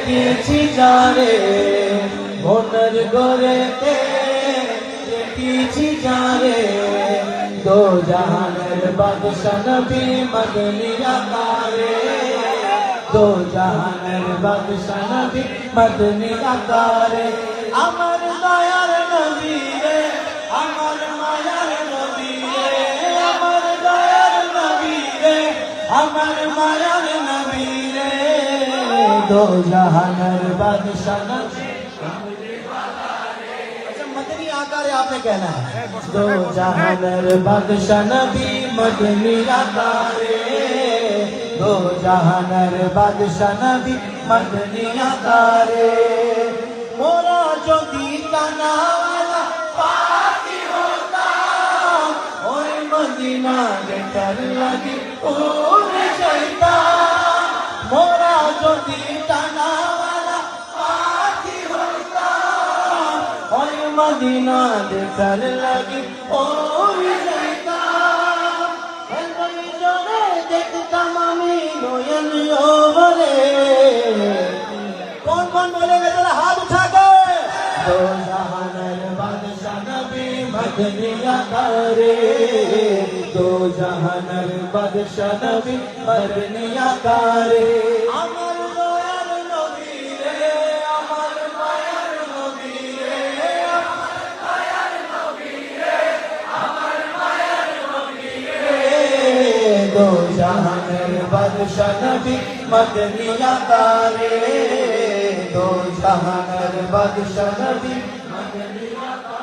দেখিছি যারে মনের গড়েতে দেখিছি যারে দো জাহানের বাদশা নবী মদনী আকারে দো জাহানের বাদশা নবী মদনী আকারে আমার দয়ার নবী রে আমার মায়ার নবী রে আমার দয়ার নবী রে আমার মায়ার নবী রে दो जहानर बादशाह नबी अच्छा मदनी आकार आपने कहना है दो जहानर बादशाह नबी मदनी आकार दो जहानर बादशाह नबी मदनी आकार मोरा जो दीता नावाला पाती होता और मदीना देखकर लगी उड़ जाता मोरा जो दीता नावाला पाती होता और मदीना देखकर लगी और जाता जोड़े देखता मामी नोयन ओवरे कौन कौन बोलेगा जरा हाथ उठा के दो जहानर बादशाह नबी मदनी आकारे दो जहानर बादशाह नबी मदनी आकारे अमर दयाल नबी रे अमर मायार नबी रे अमर दयाल नबी रे अमर मायार नबी रे दो जहानर बादशाह नबी मदनी आकारे दो जहानर बादशाह नबी मदनी आकारे